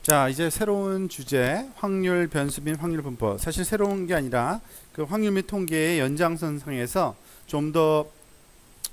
자, 이제 새로운 주제, 확률 변수 및 확률 분포. 사실 새로운 게 아니라 그 확률 및 통계의 연장선상에서 좀 더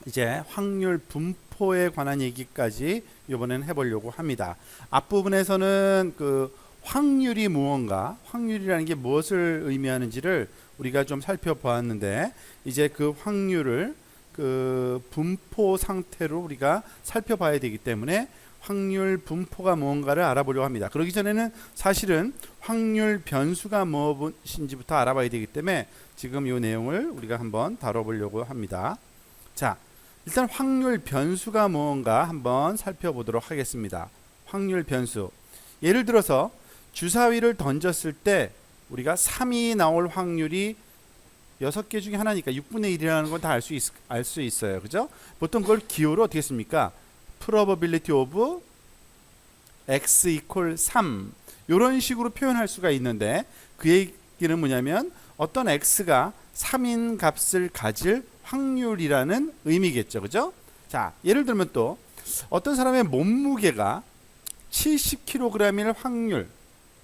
이제 확률 분포에 관한 얘기까지 이번에는 해보려고 합니다. 앞부분에서는 그 확률이 무언가, 확률이라는 게 무엇을 의미하는지를 우리가 좀 살펴보았는데, 이제 그 확률을 그 분포 상태로 우리가 살펴봐야 되기 때문에 확률 분포가 무언가를 알아보려고 합니다. 그러기 전에는 사실은 확률 변수가 무엇인지부터 알아봐야 되기 때문에 지금 이 내용을 우리가 한번 다뤄보려고 합니다. 자, 일단 확률 변수가 무언가 한번 살펴보도록 하겠습니다. 확률 변수. 예를 들어서 주사위를 던졌을 때 우리가 3이 나올 확률이 6개 중에 하나니까 6분의 1이라는 건 다 알 수 있어요. 그죠? 보통 그걸 기호로 어떻게 씁니까? probability of x equal 3 이런 식으로 표현할 수가 있는데, 그 얘기는 뭐냐면 어떤 x가 3인 값을 가질 확률이라는 의미겠죠. 그죠? 자, 예를 들면 또 어떤 사람의 몸무게가 70kg일 확률,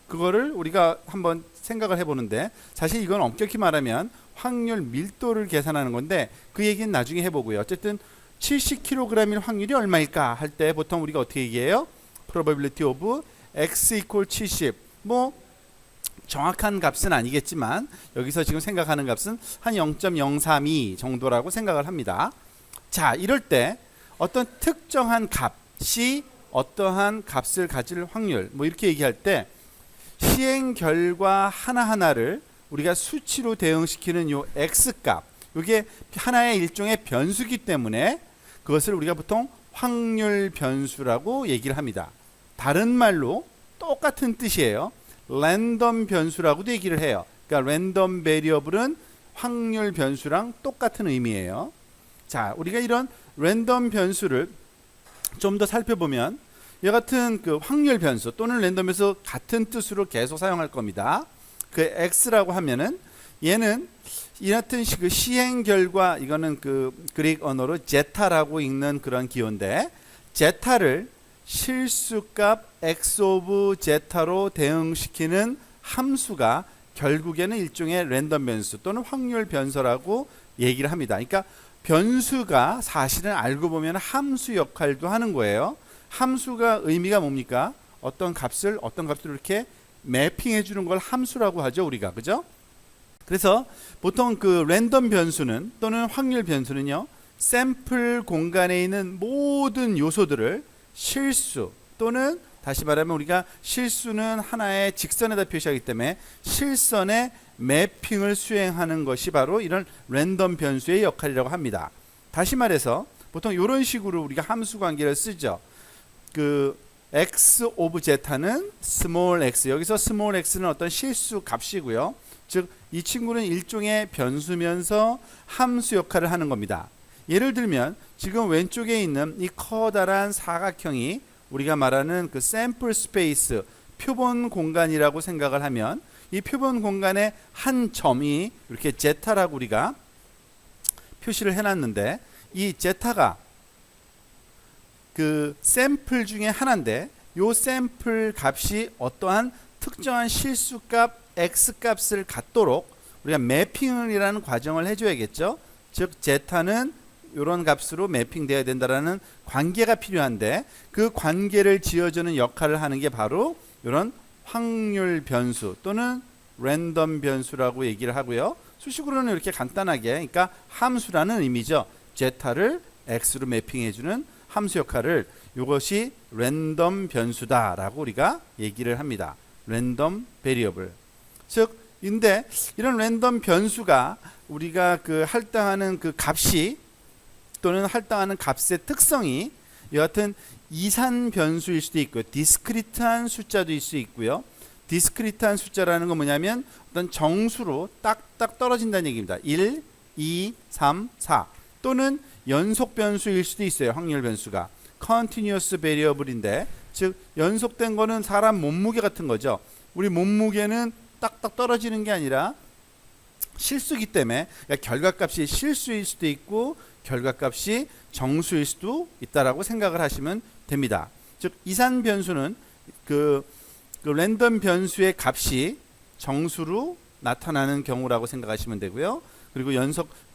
그거를 우리가 한번 생각을 해보는데, 사실 이건 엄격히 말하면 확률 밀도를 계산하는 건데 그 얘기는 나중에 해보고요. 어쨌든 70kg일 확률이 얼마일까 할 때 보통 우리가 어떻게 얘기해요? probability of x equal 70. 뭐 정확한 값은 아니겠지만 여기서 지금 생각하는 값은 한 0.032 정도라고 생각을 합니다. 자, 이럴 때 어떤 특정한 값이 어떠한 값을 가질 확률, 뭐 이렇게 얘기할 때 시행 결과 하나하나를 우리가 수치로 대응시키는 요 x값, 이게 하나의 일종의 변수기 때문에 그것을 우리가 보통 확률 변수라고 얘기를 합니다. 다른 말로 똑같은 뜻이에요. 랜덤 변수라고도 얘기를 해요. 그러니까 랜덤 베리어블은 확률 변수랑 똑같은 의미예요. 자, 우리가 이런 랜덤 변수를 좀 더 살펴보면 이 같은 그 확률 변수 또는 랜덤에서 같은 뜻으로 계속 사용할 겁니다. 그 x라고 하면은 얘는 이 같은 그 시행 결과, 이거는 그 그릭 언어로 제타라고 읽는 그런 기호인데, 제타를 실수값 x 오브 제타로 대응시키는 함수가 결국에는 일종의 랜덤 변수 또는 확률 변수라고 얘기를 합니다. 그러니까 변수가 사실은 알고 보면 함수 역할도 하는 거예요. 함수가 의미가 뭡니까? 어떤 값을 이렇게 매핑해 주는 걸 함수라고 하죠, 우리가. 그죠? 그래서 보통 그 랜덤 변수는 또는 확률 변수는요, 샘플 공간에 있는 모든 요소들을 실수 또는 다시 말하면 우리가 실수는 하나의 직선에다 표시하기 때문에 실선의 매핑을 수행하는 것이 바로 이런 랜덤 변수의 역할이라고 합니다. 다시 말해서 보통 이런 식으로 우리가 함수 관계를 쓰죠. 그 x 오브 제타는 스몰 x, 여기서 스몰 x는 어떤 실수 값이고요. 즉 이 친구는 일종의 변수면서 함수 역할을 하는 겁니다. 예를 들면 지금 왼쪽에 있는 이 커다란 사각형이 우리가 말하는 그 샘플 스페이스, 표본 공간이라고 생각을 하면 이 표본 공간의 한 점이 이렇게 제타라고 우리가 표시를 해놨는데, 이 제타가 그 샘플 중에 하나인데 요 샘플 값이 어떠한 특정한 실수값 x 값을 갖도록 우리가 매핑이라는 과정을 해줘야겠죠. 즉 제타는 이런 값으로 매핑되어야 된다라는 관계가 필요한데, 그 관계를 지어주는 역할을 하는 게 바로 이런 확률 변수 또는 랜덤 변수라고 얘기를 하고요. 수식으로는 이렇게 간단하게, 그러니까 함수라는 의미죠. 제타를 x로 매핑해주는 함수 역할을, 이것이 랜덤 변수다라고 우리가 얘기를 합니다. 랜덤 베리어블. 즉, 근데 이런 랜덤 변수가 우리가 그 할당하는 그 값이 또는 할당하는 값의 특성이 여하튼 이산 변수일 수도 있고요. 디스크리트한 숫자도 있을 수 있고요. 디스크리트한 숫자라는 건 뭐냐면 어떤 정수로 딱딱 떨어진다는 얘기입니다. 1, 2, 3, 4 또는 연속 변수일 수도 있어요. 확률 변수가 continuous variable인데, 즉 연속된 거는 사람 몸무게 같은 거죠. 우리 몸무게는 딱딱 떨어지는 게 아니라 실수기 때문에, 그러니까 결과값이 실수일 수도 있고 결과값이 정수일 수도 있다라고 생각을 하시면 됩니다. 즉 이산 변수는 그 그 랜덤 변수의 값이 정수로 나타나는 경우라고 생각하시면 되고요. 그리고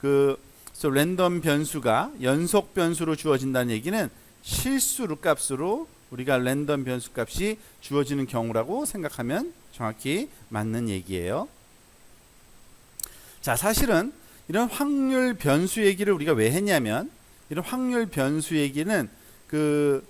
그래서 랜덤 변수가 연속 변수로 주어진다는 얘기는 실수로 값으로 우리가 랜덤 변수 값이 주어지는 경우라고 생각하면 정확히 맞는 얘기예요. 자, 사실은 이런 확률 변수 얘기를 우리가 왜 했냐면, 이런 확률 변수 얘기는 그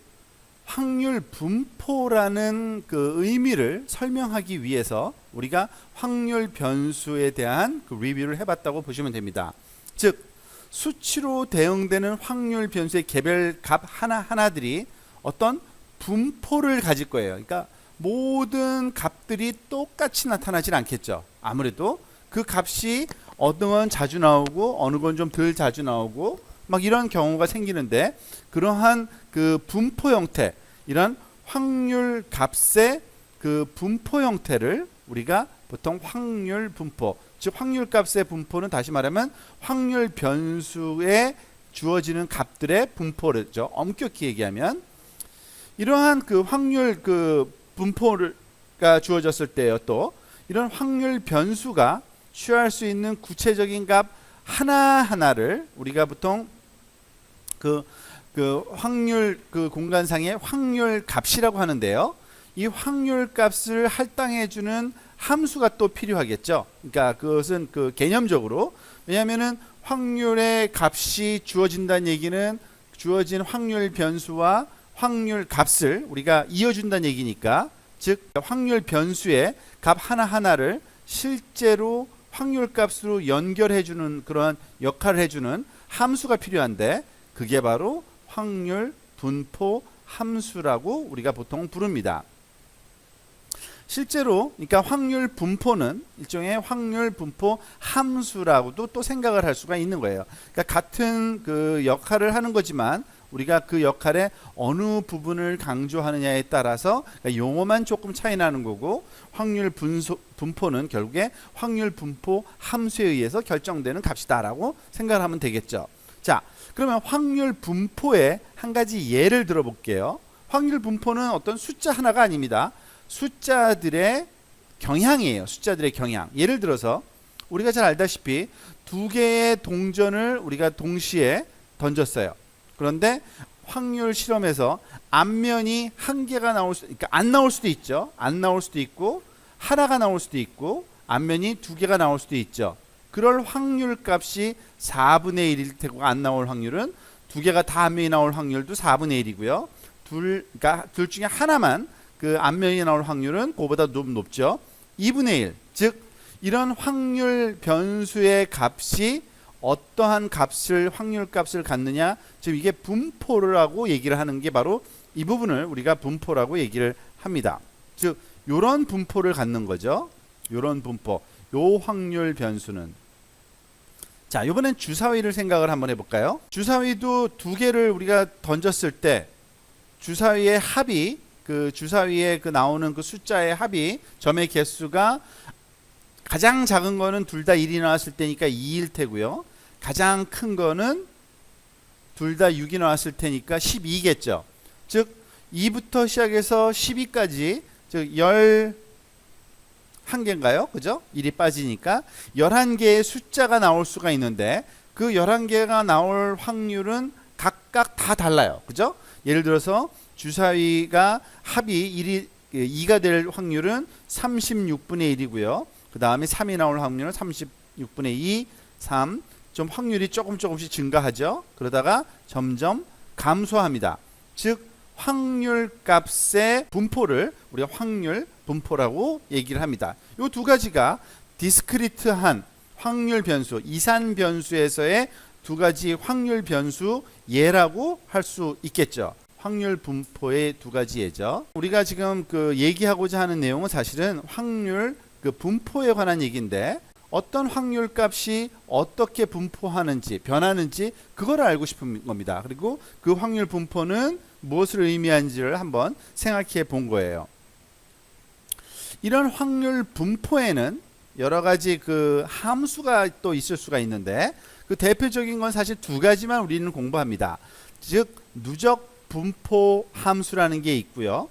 확률 분포라는 그 의미를 설명하기 위해서 우리가 확률 변수에 대한 그 리뷰를 해봤다고 보시면 됩니다. 즉, 수치로 대응되는 확률 변수의 개별 값 하나하나들이 어떤 분포를 가질 거예요. 그러니까 모든 값들이 똑같이 나타나질 않겠죠. 아무래도 그 값이 어느 건 자주 나오고 어느 건 좀 덜 자주 나오고 막 이런 경우가 생기는데, 그러한 그 분포 형태, 이런 확률 값의 그 분포 형태를 우리가 보통 확률 분포, 즉 확률 값의 분포는 다시 말하면 확률 변수에 주어지는 값들의 분포죠. 엄격히 얘기하면 이러한 그 확률 그 분포가 주어졌을 때요, 또 이런 확률 변수가 취할 수 있는 구체적인 값 하나하나를 우리가 보통 그 확률 그 공간상의 확률 값이라고 하는데요. 이 확률 값을 할당해 주는 함수가 또 필요하겠죠. 그러니까 그것은 그 개념적으로, 왜냐하면은 확률의 값이 주어진다는 얘기는 주어진 확률 변수와 확률 값을 우리가 이어준다는 얘기니까, 즉 확률 변수의 값 하나하나를 실제로 확률 값으로 연결해 주는 그런 역할을 해주는 함수가 필요한데, 그게 바로 확률 분포 함수라고 우리가 보통 부릅니다. 실제로 그러니까 확률 분포는 일종의 확률 분포 함수라고도 또 생각을 할 수가 있는 거예요. 그러니까 같은 그 역할을 하는 거지만 우리가 그 역할의 어느 부분을 강조하느냐에 따라서 그러니까 용어만 조금 차이 나는 거고, 확률 분포는 결국에 확률 분포 함수에 의해서 결정되는 값이다라고 생각을 하면 되겠죠. 자, 그러면 확률 분포의 한 가지 예를 들어볼게요. 확률 분포는 어떤 숫자 하나가 아닙니다. 숫자들의 경향이에요. 숫자들의 경향. 예를 들어서 우리가 잘 알다시피 두 개의 동전을 우리가 동시에 던졌어요. 그런데 확률 실험에서 앞면이 한 개가 그러니까 안 나올 수도 있죠. 안 나올 수도 있고 하나가 나올 수도 있고 앞면이 두 개가 나올 수도 있죠. 그럴 확률 값이 4분의 1일 테고, 안 나올 확률은 두 개가 다 앞면이 나올 확률도 4분의 1이고요. 그러니까 둘 중에 하나만 그 앞면이 나올 확률은 그보다 좀 높죠. 2분의 1. 즉 이런 확률 변수의 값이 어떠한 확률 값을 갖느냐, 즉 이게 분포라고 얘기를 하는 게 바로 이 부분을 우리가 분포라고 얘기를 합니다. 즉 요런 분포를 갖는 거죠. 요런 분포, 요 확률 변수는. 자, 이번엔 주사위를 생각을 한번 해볼까요? 주사위도 두 개를 우리가 던졌을 때 주사위의 합이, 그 주사위에 그 나오는 그 숫자의 합이, 점의 개수가 가장 작은 거는 둘 다 1이 나왔을 때니까 2일 테고요. 가장 큰 거는 둘 다 6이 나왔을 테니까 12겠죠. 즉 2부터 시작해서 12까지, 즉 11개인가요? 그죠? 1이 빠지니까 11개의 숫자가 나올 수가 있는데, 그 11개가 나올 확률은 각각 다 달라요. 그죠? 예를 들어서 주사위가 합이 2가 될 확률은 36분의 1이고요. 그 다음에 3이 나올 확률은 36분의 2, 3. 좀 확률이 조금씩 증가하죠. 그러다가 점점 감소합니다. 즉 확률 값의 분포를 우리가 확률 분포라고 얘기를 합니다. 이 두 가지가 디스크리트한 확률 변수, 이산 변수에서의 두 가지 확률 변수 예라고 할 수 있겠죠. 확률 분포의 두 가지 예죠. 우리가 지금 그 얘기하고자 하는 내용은 사실은 확률 그 분포에 관한 얘기인데, 어떤 확률 값이 어떻게 분포하는지, 변하는지 그걸 알고 싶은 겁니다. 그리고 그 확률 분포는 무엇을 의미하는지를 한번 생각해 본 거예요. 이런 확률 분포에는 여러 가지 그 함수가 또 있을 수가 있는데, 그 대표적인 건 사실 두 가지만 우리는 공부합니다. 즉 누적 분포 함수라는 게 있고요.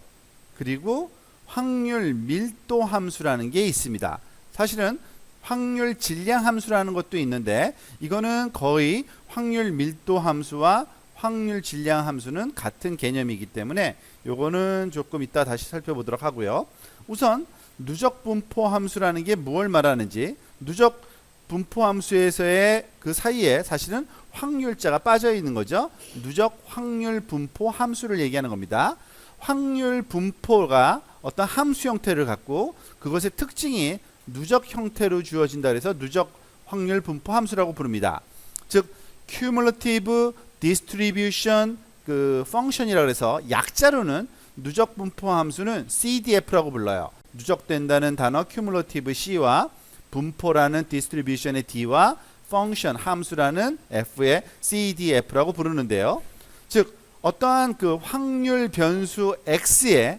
그리고 확률 밀도 함수라는 게 있습니다. 사실은 확률 질량 함수라는 것도 있는데 이거는 거의 확률 밀도 함수와 확률 질량 함수는 같은 개념이기 때문에 요거는 조금 이따 다시 살펴보도록 하고요. 우선 누적 분포 함수라는 게 무엇을 말하는지, 누적 분포 함수에서의 그 사이에 사실은 확률자가 빠져 있는 거죠. 누적 확률 분포 함수를 얘기하는 겁니다. 확률 분포가 어떤 함수 형태를 갖고 그것의 특징이 누적 형태로 주어진다 그래서 누적 확률 분포 함수라고 부릅니다. 즉 cumulative distribution 그 펑션이라고 해서 약자로는 누적 분포 함수는 CDF라고 불러요. 누적된다는 단어 cumulative C와 분포라는 distribution의 D와 펑션 함수라는 F의 CDF라고 부르는데요. 즉 어떠한 그 확률 변수 X의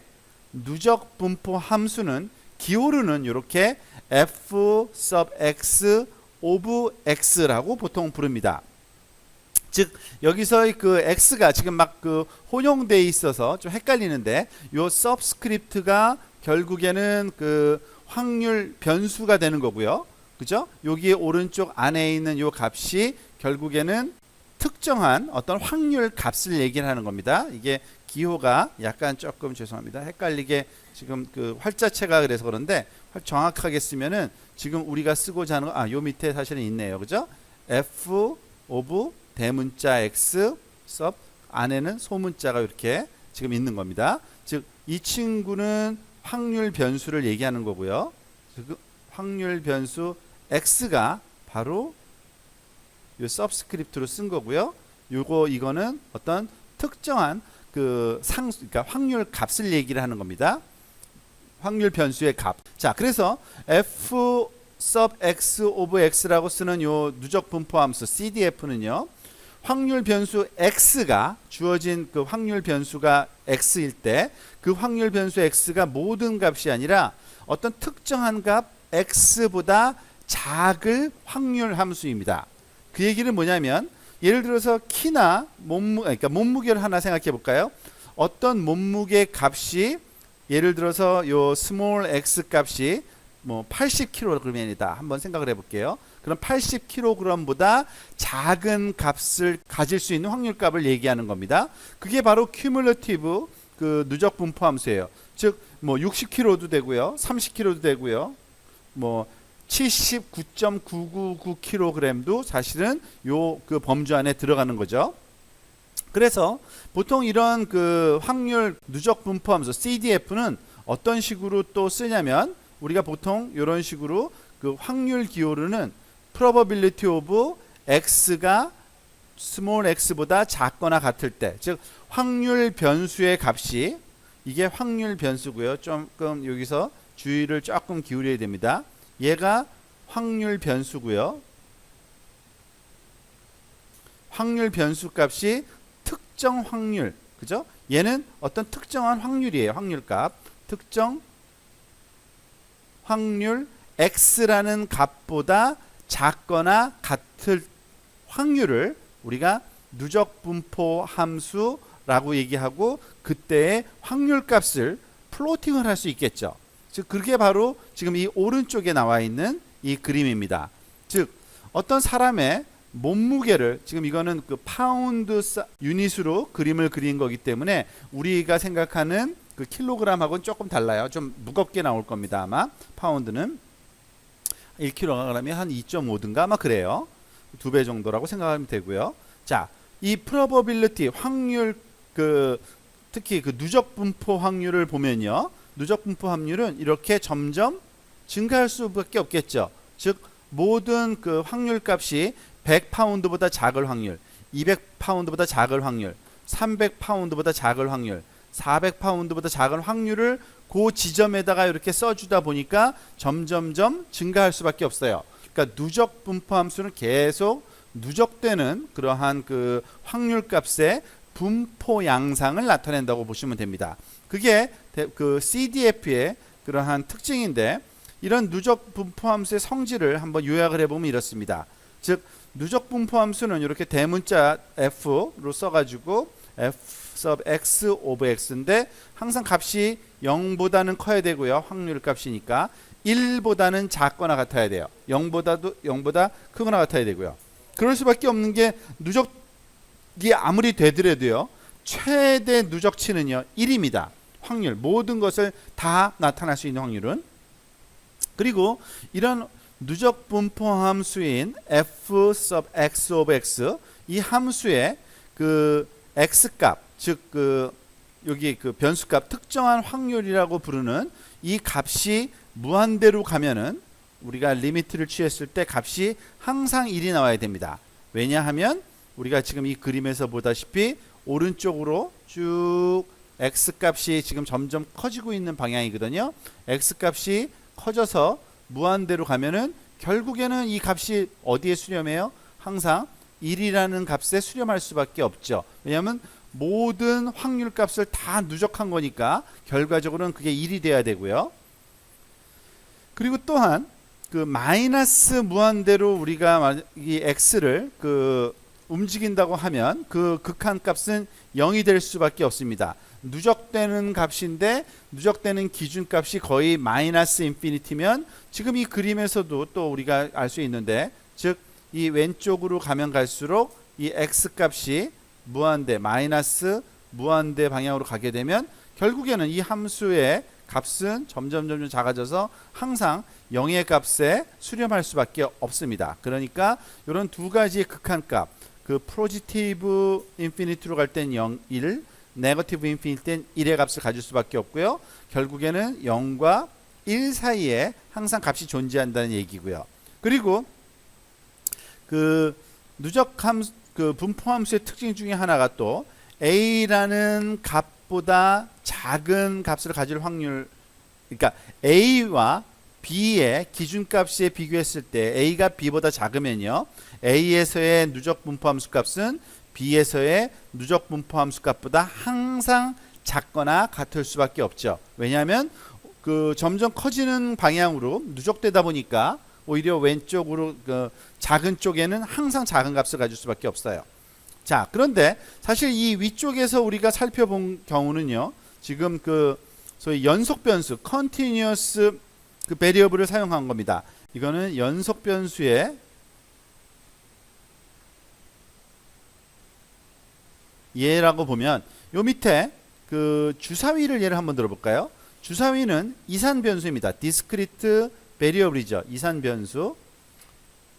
누적 분포 함수는 기호로는 이렇게 F sub X of X라고 보통 부릅니다. 즉 여기서 그 X가 지금 막 그 혼용되어 있어서 좀 헷갈리는데 요 서브스크립트가 결국에는 그 확률 변수가 되는 거고요. 그죠? 여기 오른쪽 안에 있는 요 값이 결국에는 특정한 어떤 확률 값을 얘기를 하는 겁니다. 이게 기호가 약간 조금 죄송합니다. 헷갈리게 지금 그 활자체가 그래서 그런데 정확하게 쓰면은 지금 우리가 쓰고자 하는 거, 요 밑에 사실은 있네요. 그죠? F of 대문자 X sub 안에는 소문자가 이렇게 지금 있는 겁니다. 즉 이 친구는 확률 변수를 얘기하는 거고요. 즉 확률 변수 X가 바로 요 서브스크립트로 쓴 거고요. 이거는 어떤 특정한 그 그러니까 확률 값을 얘기를 하는 겁니다. 확률 변수의 값. 자, 그래서 F sub X of X라고 쓰는 요 누적 분포 함수 CDF는요. 확률 변수 X가 주어진 그 확률 변수가 X일 때 그 확률 변수 X가 모든 값이 아니라 어떤 특정한 값 X보다 작을 확률 함수입니다. 그 얘기는 뭐냐면 예를 들어서 키나 그러니까 몸무게를 하나 생각해 볼까요? 어떤 몸무게 값이 예를 들어서 요 스몰 x 값이 뭐 80kg이다. 한번 생각을 해 볼게요. 그럼 80kg보다 작은 값을 가질 수 있는 확률 값을 얘기하는 겁니다. 그게 바로 cumulative 그 누적 분포 함수예요. 즉 뭐 60kg도 되고요. 30kg도 되고요. 뭐 79.999kg도 사실은 요 그 범주 안에 들어가는 거죠. 그래서 보통 이런 그 확률 누적 분포 함수 CDF는 어떤 식으로 또 쓰냐면 우리가 보통 이런 식으로 그 확률 기호로는 probability of x가 small x보다 작거나 같을 때, 즉 확률 변수의 값이 이게 확률 변수고요. 조금 여기서 주의를 조금 기울여야 됩니다. 얘가 확률 변수고요. 확률 변수 값이 특정 확률, 그죠? 얘는 어떤 특정한 확률이에요. 확률 값. 특정 확률 x라는 값보다 작거나 같을 확률을 우리가 누적 분포 함수라고 얘기하고 그때의 확률 값을 플로팅을 할 수 있겠죠. 즉 그게 바로 지금 이 오른쪽에 나와 있는 이 그림입니다. 즉 어떤 사람의 몸무게를 지금 이거는 그 파운드 유닛으로 그림을 그린 거기 때문에 우리가 생각하는 그 킬로그램하고는 조금 달라요. 좀 무겁게 나올 겁니다. 아마 파운드는 1kg이 한 2.5든가 아마 그래요. 2배 정도라고 생각하면 되고요. 자, 이 probability 확률 그 특히 그 누적 분포 확률을 보면요. 누적 분포 확률은 이렇게 점점 증가할 수밖에 없겠죠. 즉 모든 그 확률 값이 100파운드보다 작을 확률, 200파운드보다 작을 확률, 300파운드보다 작을 확률, 400파운드보다 작은 확률을 그 지점에다가 이렇게 써주다 보니까 점점점 증가할 수밖에 없어요. 그러니까 누적 분포 함수는 계속 누적되는 그러한 그 확률 값의 분포 양상을 나타낸다고 보시면 됩니다. 그게 그 CDF의 그러한 특징인데 이런 누적 분포 함수의 성질을 한번 요약을 해보면 이렇습니다. 즉 누적 분포 함수는 이렇게 대문자 F로 써가지고 f sub x over x인데 항상 값이 0보다는 커야 되고요. 확률 값이니까 1보다는 작거나 같아야 돼요. 0보다 크거나 같아야 되고요. 그럴 수밖에 없는 게 누적이 아무리 되더라도요. 최대 누적치는요. 1입니다. 확률 모든 것을 다 나타날 수 있는 확률은. 그리고 이런 누적 분포 함수인 f sub x of x 이 함수의 그 x값 즉 여기 그 변수값 특정한 확률이라고 부르는 이 값이 무한대로 가면은 우리가 리미트를 취했을 때 값이 항상 1이 나와야 됩니다. 왜냐하면 우리가 지금 이 그림에서 보다시피 오른쪽으로 쭉 x값이 지금 점점 커지고 있는 방향이거든요. x값이 커져서 무한대로 가면은 결국에는 이 값이 어디에 수렴해요? 항상 1이라는 값에 수렴할 수밖에 없죠. 왜냐하면 모든 확률 값을 다 누적한 거니까 결과적으로는 그게 1이 돼야 되고요. 그리고 또한 그 마이너스 무한대로 우리가 이 x를 움직인다고 하면 그 극한값은 0이 될 수밖에 없습니다. 누적되는 값인데 누적되는 기준값이 거의 마이너스 인피니티면 지금 이 그림에서도 또 우리가 알 수 있는데 즉 이 왼쪽으로 가면 갈수록 이 x값이 무한대 마이너스 무한대 방향으로 가게 되면 결국에는 이 함수의 값은 점점 작아져서 항상 0의 값에 수렴할 수밖에 없습니다. 그러니까 이런 두 가지의 극한값 그 포지티브 인피니티로 갈 땐 0, 1 네거티브 인피니티 땐 1의 값을 가질 수밖에 없고요. 결국에는 0과 1 사이에 항상 값이 존재한다는 얘기고요. 그리고 그 누적 함수 그 분포 함수의 특징 중에 하나가 또 a라는 값보다 작은 값을 가질 확률 그러니까 a와 b의 기준값에 비교했을 때 a가 b보다 작으면요. a에서의 누적 분포 함수 값은 b에서의 누적 분포 함수 값보다 항상 작거나 같을 수밖에 없죠. 왜냐하면 그 점점 커지는 방향으로 누적되다 보니까 오히려 왼쪽으로 그 작은 쪽에는 항상 작은 값을 가질 수밖에 없어요. 자, 그런데 사실 이 위쪽에서 우리가 살펴본 경우는요. 지금 그 소위 연속 변수 continuous 그 베리어블을 사용한 겁니다. 이거는 연속 변수의 예라고 보면 요 밑에 그 주사위를 예를 한번 들어볼까요? 주사위는 이산 변수입니다. discrete variable이죠. 이산 변수.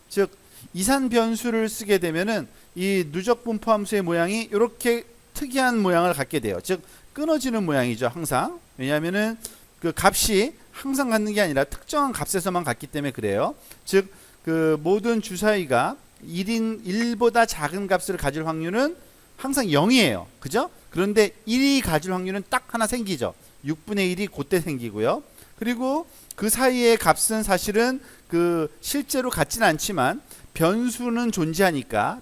즉 이산 변수를 쓰게 되면은 이 누적 분포 함수의 모양이 이렇게 특이한 모양을 갖게 돼요. 즉 끊어지는 모양이죠. 항상. 왜냐하면은 그 값이 항상 갖는 게 아니라 특정한 값에서만 갖기 때문에 그래요. 즉 그 모든 주사위가 1보다 작은 값을 가질 확률은 항상 0이에요. 그죠? 그런데 1이 가질 확률은 딱 하나 생기죠. 6분의 1이 그때 생기고요. 그리고 그 사이의 값은 사실은 그 실제로 같지는 않지만 변수는 존재하니까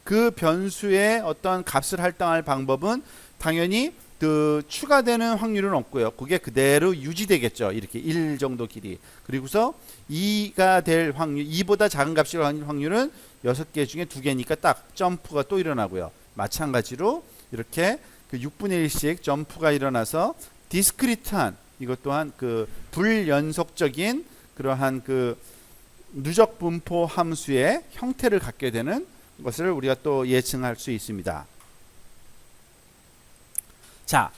그 변수의 어떤 값을 할당할 방법은 당연히 그 추가되는 확률은 없고요. 그게 그대로 유지되겠죠. 이렇게 1 정도 길이. 그리고서 2가 될 확률, 2보다 작은 값일 확률은 6개 중에 2개니까 딱 점프가 또 일어나고요. 마찬가지로 이렇게 그 6분의 1씩 점프가 일어나서 디스크리트한 이것 또한 그 불연속적인 그러한 그 누적 분포 함수의 형태를 갖게 되는 것을 우리가 또 예측할 수 있습니다. 자,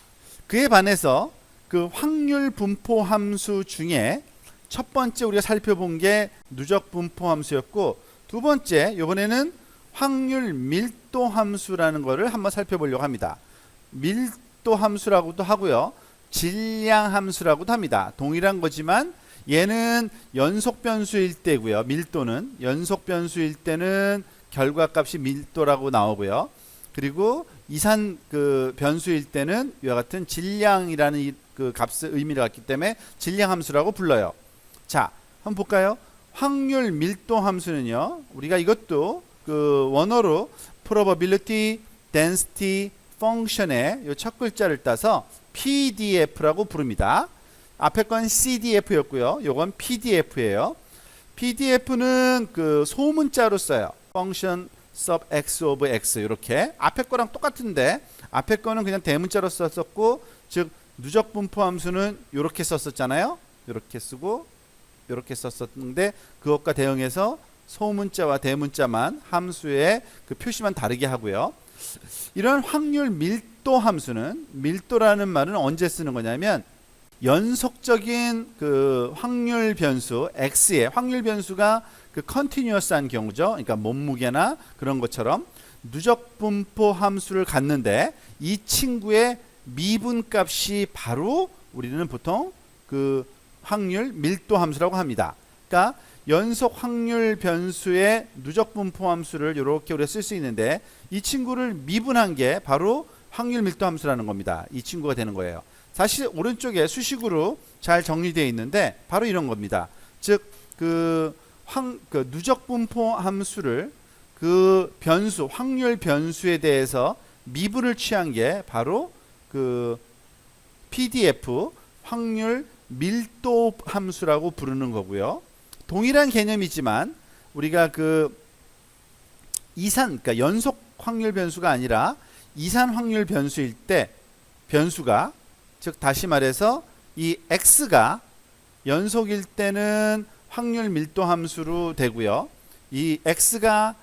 그에 반해서 그 확률 분포 함수 중에 첫 번째 우리가 살펴본 게 누적 분포 함수였고 두 번째 이번에는 확률 밀도 함수라는 것을 한번 살펴보려고 합니다. 밀도 함수라고도 하고요. 질량 함수라고도 합니다. 동일한 거지만 얘는 연속 변수일 때고요. 밀도는 연속 변수일 때는 결과값이 밀도라고 나오고요. 그리고 이산 그 변수일 때는 이와 같은 질량이라는 그 값의 의미를 갖기 때문에 질량 함수라고 불러요. 자, 한번 볼까요? 확률 밀도 함수는요. 우리가 이것도 그 원어로 probability density function의 이 첫 글자를 따서 PDF라고 부릅니다. 앞에 건 CDF였고요. 요건 PDF예요. PDF는 그 소문자로 써요. function sub x of x 이렇게 앞에 거랑 똑같은데 앞에 거는 그냥 대문자로 썼었고 즉 누적 분포 함수는 이렇게 썼었잖아요. 이렇게 쓰고 이렇게 썼었는데 그것과 대응해서 소문자와 대문자만 함수의 그 표시만 다르게 하고요. 이런 확률 밀도 함수는 밀도라는 말은 언제 쓰는 거냐면 연속적인 그 확률 변수 x의 확률 변수가 그 컨티뉴어스한 경우죠. 그러니까 몸무게나 그런 것처럼 누적 분포 함수를 갖는데 이 친구의 미분값이 바로 우리는 보통 그 확률 밀도 함수라고 합니다. 그러니까 연속 확률 변수의 누적 분포 함수를 이렇게 우리가 쓸 수 있는데 이 친구를 미분한 게 바로 확률 밀도 함수라는 겁니다. 이 친구가 되는 거예요. 사실 오른쪽에 수식으로 잘 정리되어 있는데 바로 이런 겁니다. 즉 그 누적 분포 함수를 그 변수 확률 변수에 대해서 미분을 취한 게 바로 그 PDF 확률 밀도 함수라고 부르는 거고요. 동일한 개념이지만 우리가 그 이산 그러니까 연속 확률 변수가 아니라 이산 확률 변수일 때 변수가 즉 다시 말해서 이 x가 연속일 때는 확률 밀도 함수로 되고요. 이 x가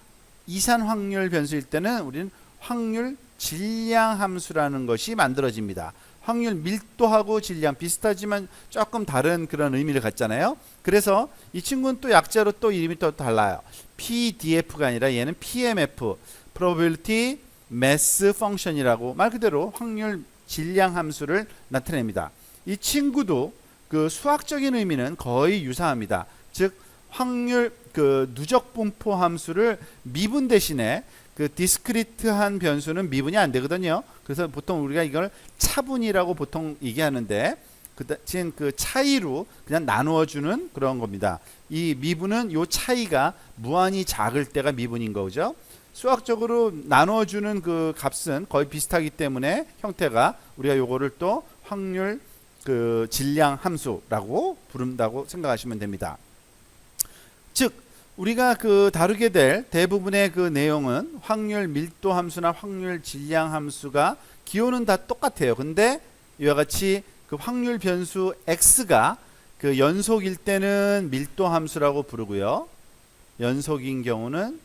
이산 확률 변수일 때는 우리는 확률 질량 함수라는 것이 만들어집니다. 확률 밀도하고 질량 비슷하지만 조금 다른 그런 의미를 갖잖아요. 그래서 이 친구는 또 약자로 또 이름이 또 달라요. PDF가 아니라 얘는 PMF Probability Mass Function이라고 말 그대로 확률 질량 함수를 나타냅니다. 이 친구도 그 수학적인 의미는 거의 유사합니다. 즉 확률 그 누적 분포 함수를 미분 대신에 그 디스크리트한 변수는 미분이 안 되거든요. 그래서 보통 우리가 이걸 차분이라고 보통 얘기하는데 그 차이로 그냥 나누어 주는 그런 겁니다. 이 미분은 요 차이가 무한히 작을 때가 미분인 거죠. 수학적으로 나누어 주는 그 값은 거의 비슷하기 때문에 형태가 우리가 요거를 또 확률 그 질량 함수라고 부른다고 생각하시면 됩니다. 즉 우리가 그 다루게 될 대부분의 그 내용은 확률 밀도 함수나 확률 질량 함수가 기호는 다 똑같아요. 근데 이와 같이 그 확률 변수 x가 그 연속일 때는 밀도 함수라고 부르고요. 연속인 경우는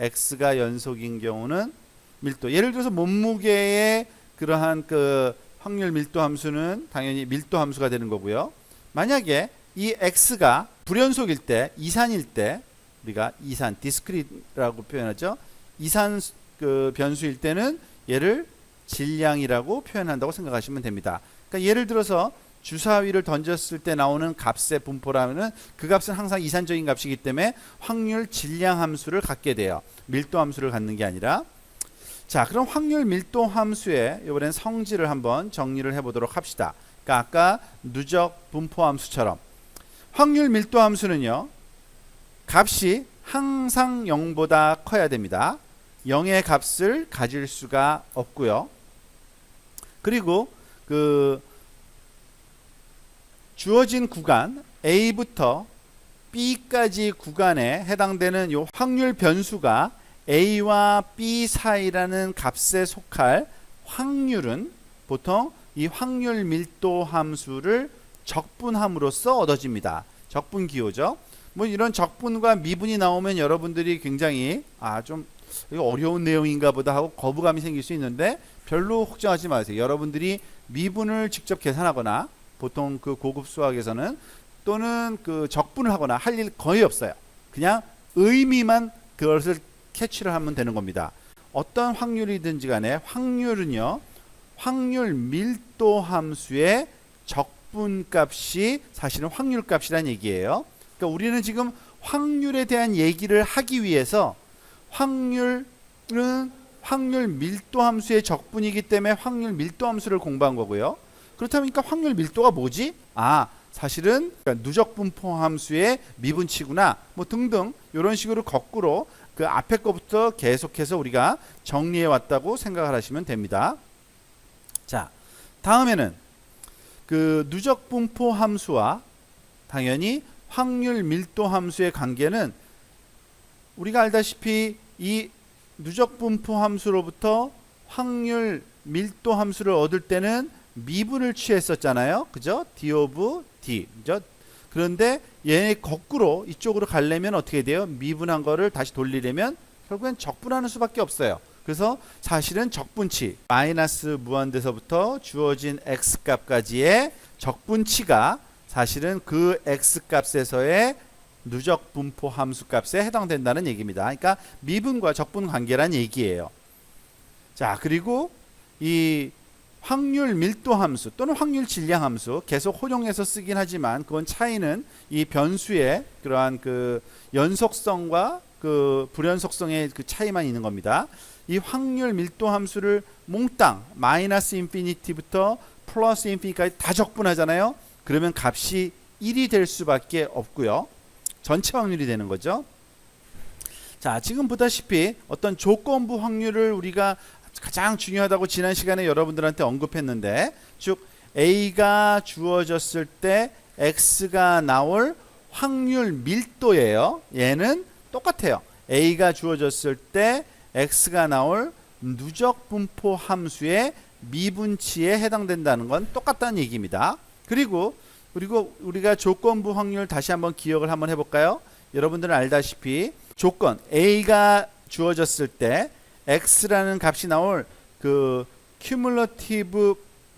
x가 연속인 경우는 밀도. 예를 들어서 몸무게의 그러한 그 확률 밀도 함수는 당연히 밀도 함수가 되는 거고요. 만약에 이 x가 불연속일 때, 이산일 때 우리가 이산 디스크리트라고 표현하죠. 이산 그 변수일 때는 얘를 질량이라고 표현한다고 생각하시면 됩니다. 그러니까 예를 들어서 주사위를 던졌을 때 나오는 값의 분포라면은 그 값은 항상 이산적인 값이기 때문에 확률 질량 함수를 갖게 돼요. 밀도 함수를 갖는 게 아니라. 자, 그럼 확률 밀도 함수의 이번엔 성질을 한번 정리를 해보도록 합시다. 그러니까 아까 누적 분포 함수처럼 확률 밀도 함수는요, 값이 항상 0보다 커야 됩니다. 0의 값을 가질 수가 없고요. 그리고 그 주어진 구간 A부터 B까지 구간에 해당되는 요 확률 변수가 A와 B 사이라는 값에 속할 확률은 보통 이 확률 밀도 함수를 적분함으로써 얻어집니다. 적분 기호죠. 뭐 이런 적분과 미분이 나오면 여러분들이 굉장히 좀 이거 어려운 내용인가 보다 하고 거부감이 생길 수 있는데 별로 걱정하지 마세요. 여러분들이 미분을 직접 계산하거나 보통 그 고급 수학에서는 또는 그 적분을 하거나 할 일 거의 없어요. 그냥 의미만 그것을 캐치를 하면 되는 겁니다. 어떤 확률이든지 간에 확률은요, 확률 밀도 함수의 적분값이 사실은 확률값이란 얘기예요. 그러니까 우리는 지금 확률에 대한 얘기를 하기 위해서 확률은 확률 밀도 함수의 적분이기 때문에 확률 밀도 함수를 공부한 거고요. 그렇다면 그러니까 확률 밀도가 뭐지? 사실은 누적 분포 함수의 미분치구나. 뭐 등등 이런 식으로 거꾸로 그 앞에 거부터 계속해서 우리가 정리해 왔다고 생각을 하시면 됩니다. 자, 다음에는 그 누적 분포 함수와 당연히 확률 밀도 함수의 관계는 우리가 알다시피 이 누적 분포 함수로부터 확률 밀도 함수를 얻을 때는 미분을 취했었잖아요. 그죠? d of d. 그죠? 그런데 얘 거꾸로 이쪽으로 가려면 어떻게 돼요? 미분한 거를 다시 돌리려면 결국엔 적분하는 수밖에 없어요. 그래서 사실은 적분치 마이너스 무한대서부터 주어진 x값까지의 적분치가 사실은 그 x값에서의 누적 분포 함수 값에 해당된다는 얘기입니다. 그러니까 미분과 적분 관계란 얘기예요. 자, 그리고 이 확률 밀도 함수 또는 확률 질량 함수 계속 혼용해서 쓰긴 하지만 그건 차이는 이 변수의 그러한 그 연속성과 그 불연속성의 그 차이만 있는 겁니다. 이 확률 밀도 함수를 몽땅 마이너스 인피니티부터 플러스 인피니티까지 다 적분하잖아요. 그러면 값이 1이 될 수밖에 없고요. 전체 확률이 되는 거죠. 자, 지금 보다시피 어떤 조건부 확률을 우리가 가장 중요하다고 지난 시간에 여러분들한테 언급했는데, 즉 A가 주어졌을 때 X가 나올 확률 밀도예요. 얘는 똑같아요. A가 주어졌을 때 X가 나올 누적 분포 함수의 미분치에 해당된다는 건 똑같다는 얘기입니다. 그리고 우리가 조건부 확률 다시 한번 기억을 한번 해볼까요? 여러분들은 알다시피 조건 A가 주어졌을 때 X라는 값이 나올 그 Cumulative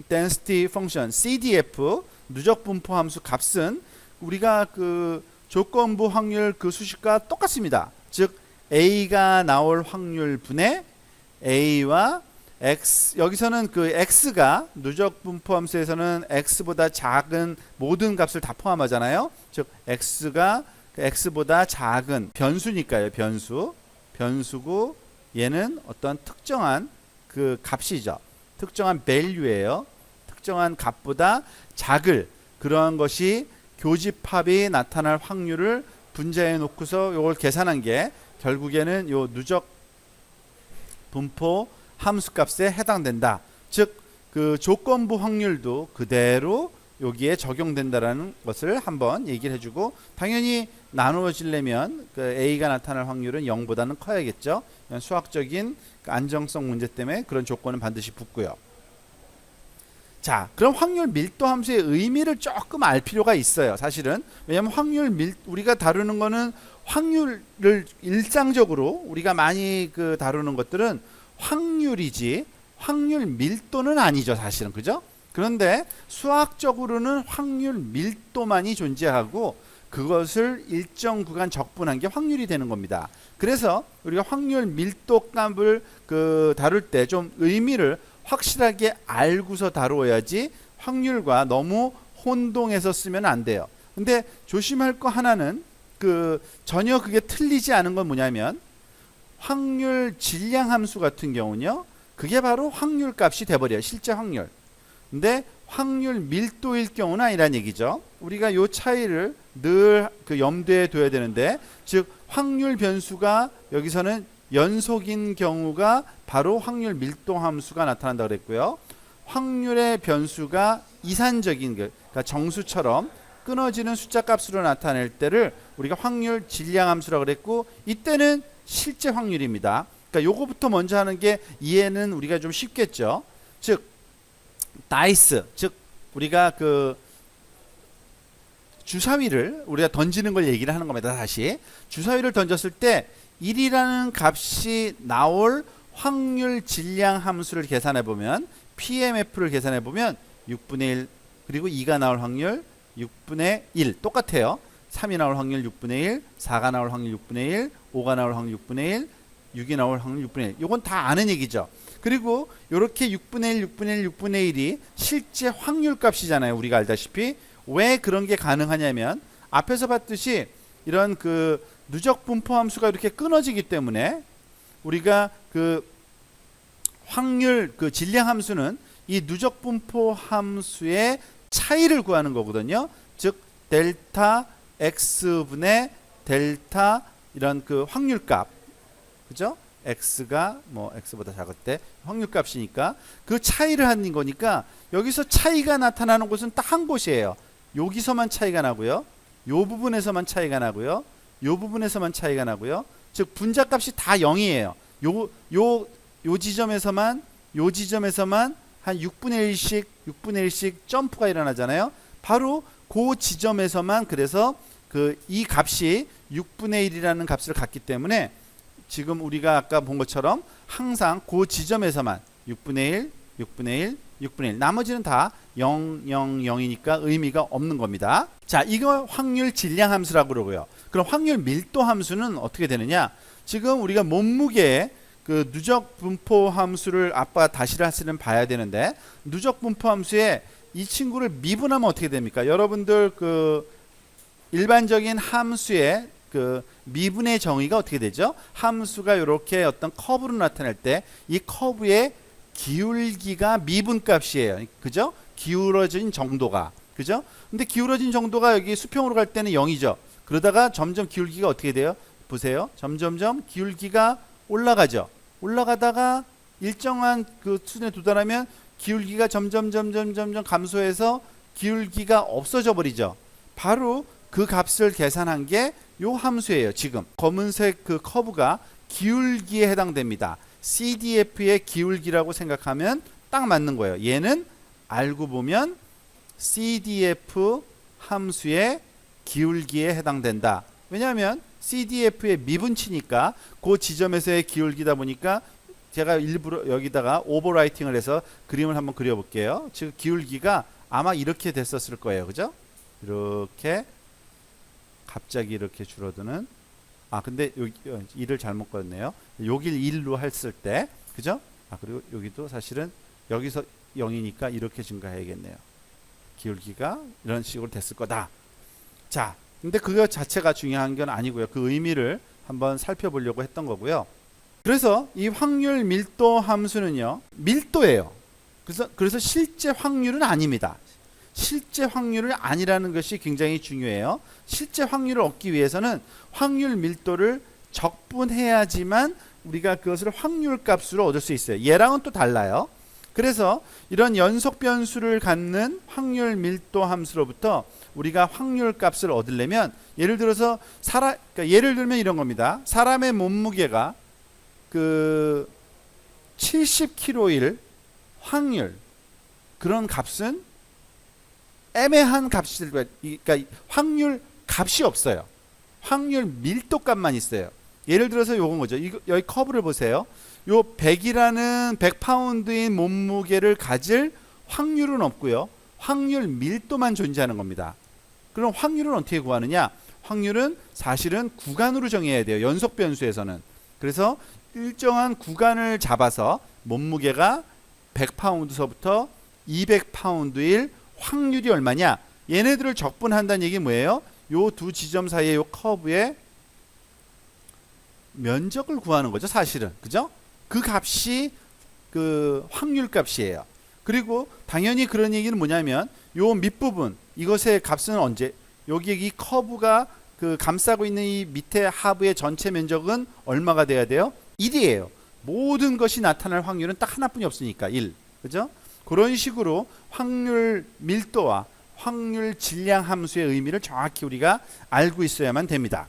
Density Function CDF 누적 분포 함수 값은 우리가 그 조건부 확률 그 수식과 똑같습니다. 즉 A가 나올 확률 분의 A와 X, 여기서는 그 X가 누적 분포 함수에서는 X보다 작은 모든 값을 다 포함하잖아요. 즉 X가 X보다 작은 변수니까요. 변수고 얘는 어떤 특정한 그 값이죠. 특정한 value예요. 특정한 값보다 작을 그러한 것이 교집합이 나타날 확률을 분자해 놓고서 이걸 계산한 게 결국에는 요 누적 분포 함수값에 해당된다. 즉 그 조건부 확률도 그대로 여기에 적용된다라는 것을 한번 얘기를 해주고, 당연히 나누어지려면 그 A가 나타날 확률은 0보다는 커야겠죠. 수학적인 그 안정성 문제 때문에 그런 조건은 반드시 붙고요. 자, 그럼 확률 밀도 함수의 의미를 조금 알 필요가 있어요. 사실은 왜냐하면 우리가 다루는 거는 확률을 일상적으로 우리가 많이 그 다루는 것들은 확률이지 확률 밀도는 아니죠, 사실은. 그죠? 그런데 수학적으로는 확률 밀도만이 존재하고 그것을 일정 구간 적분한 게 확률이 되는 겁니다. 그래서 우리가 확률 밀도 값을 그 다룰 때 좀 의미를 확실하게 알고서 다루어야지 확률과 너무 혼동해서 쓰면 안 돼요. 근데 조심할 거 하나는 그 전혀 그게 틀리지 않은 건 뭐냐면 확률 질량 함수 같은 경우는요, 그게 바로 확률 값이 돼버려요. 실제 확률. 근데 확률 밀도일 경우는 아니란 얘기죠. 우리가 요 차이를 늘 그 염두에 둬야 되는데, 즉 확률 변수가 여기서는 연속인 경우가 바로 확률 밀도 함수가 나타난다고 그랬고요. 확률의 변수가 이산적인, 그러니까 정수처럼 끊어지는 숫자 값으로 나타낼 때를 우리가 확률 질량 함수라고 그랬고, 이때는 실제 확률입니다. 그러니까 요거부터 먼저 하는 게 이해는 우리가 좀 쉽겠죠. 즉 다이스, 즉 우리가 그 주사위를 우리가 던지는 걸 얘기를 하는 겁니다. 다시 주사위를 던졌을 때 1이라는 값이 나올 확률 질량 함수를 계산해 보면, PMF를 계산해 보면 6분의 1 그리고 2가 나올 확률 6분의 1 똑같아요. 3이 나올 확률 6분의 1, 4가 나올 확률 6분의 1, 5가 나올 확률 6분의 1, 6이 나올 확률 6분의 1. 이건 다 아는 얘기죠. 그리고 이렇게 6분의 1, 6분의 1, 6분의 1이 실제 확률 값이잖아요. 우리가 알다시피. 왜 그런 게 가능하냐면 앞에서 봤듯이 이런 그 누적 분포 함수가 이렇게 끊어지기 때문에 우리가 그 확률 그 질량 함수는 이 누적 분포 함수의 차이를 구하는 거거든요. 즉 델타 x분의 델타 이런 그 확률값, 그죠? x가 뭐 x보다 작을 때 확률값이니까 그 차이를 하는 거니까, 여기서 차이가 나타나는 곳은 딱 한 곳이에요. 여기서만 차이가 나고요, 요 부분에서만 차이가 나고요, 요 부분에서만 차이가 나고요. 즉 분자값이 다 0이에요. 요 지점에서만 한 6분의 1씩 점프가 일어나잖아요. 바로 그 지점에서만 그래서 이 값이 6분의 1이라는 값을 갖기 때문에 지금 우리가 아까 본 것처럼 항상 그 지점에서만 6분의 1 나머지는 다 0, 0, 0이니까 의미가 없는 겁니다. 자, 이거 확률 질량 함수라고 그러고요. 그럼 확률 밀도 함수는 어떻게 되느냐? 지금 우리가 몸무게 누적 분포 함수를 아빠 다시를 하시는 봐야 되는데 누적 분포 함수에 이 친구를 미분하면 어떻게 됩니까? 여러분들 일반적인 함수의 미분의 정의가 어떻게 되죠? 함수가 이렇게 어떤 커브로 나타날 때 이 커브의 기울기가 미분값이에요. 그죠? 기울어진 정도가. 그죠? 근데 기울어진 정도가 여기 수평으로 갈 때는 0이죠. 그러다가 점점 기울기가 어떻게 돼요? 보세요. 점점점 기울기가 올라가죠. 올라가다가 일정한 수준에 도달하면 기울기가 점점 감소해서 기울기가 없어져 버리죠. 바로 그 값을 계산한 게 요 함수예요. 지금 검은색 커브가 기울기에 해당됩니다. CDF의 기울기라고 생각하면 딱 맞는 거예요. 얘는 알고 보면 CDF 함수의 기울기에 해당된다. 왜냐하면 CDF의 미분치니까 그 지점에서의 기울기다 보니까 제가 일부러 여기다가 오버라이팅을 해서 그림을 한번 그려볼게요. 즉 기울기가 아마 이렇게 됐었을 거예요. 그죠? 이렇게 갑자기 이렇게 줄어드는 근데 여기 1을 잘못 그렸네요. 여길 1로 했을 때 그죠? 그리고 여기도 사실은 여기서 0이니까 이렇게 증가해야겠네요. 기울기가 이런 식으로 됐을 거다. 자, 근데 그거 자체가 중요한 건 아니고요. 그 의미를 한번 살펴보려고 했던 거고요. 그래서 이 확률 밀도 함수는요, 밀도예요. 그래서 실제 확률은 아닙니다. 실제 확률은 아니라는 것이 굉장히 중요해요. 실제 확률을 얻기 위해서는 확률 밀도를 적분해야지만 우리가 그것을 확률 값으로 얻을 수 있어요. 얘랑은 또 달라요. 그래서 이런 연속 변수를 갖는 확률 밀도 함수로부터 우리가 확률 값을 얻으려면 예를 들어서 그러니까 예를 들면 이런 겁니다. 사람의 몸무게가 70kg일 확률, 그런 값은 애매한 값일 거예요. 그러니까 확률 값이 없어요. 확률 밀도 값만 있어요. 예를 들어서 요건 거죠. 여기 커브를 보세요. 요 100이라는 100파운드인 몸무게를 가질 확률은 없고요. 확률 밀도만 존재하는 겁니다. 그럼 확률은 어떻게 구하느냐? 확률은 사실은 구간으로 정해야 돼요. 연속 변수에서는. 그래서 일정한 구간을 잡아서 몸무게가 100파운드서부터 200파운드일 확률이 얼마냐? 얘네들을 적분한다는 얘기 뭐예요? 요 두 지점 사이의 요 커브의 면적을 구하는 거죠, 사실은. 그죠? 그 값이 확률 값이에요. 그리고 당연히 그런 얘기는 뭐냐면 요 밑부분, 이것의 값은 언제? 여기 이 커브가 감싸고 있는 이 밑에 하부의 전체 면적은 얼마가 돼야 돼요? 1이에요. 모든 것이 나타날 확률은 딱 하나뿐이 없으니까 1. 그죠? 그런 식으로 확률 밀도와 확률 질량 함수의 의미를 정확히 우리가 알고 있어야만 됩니다.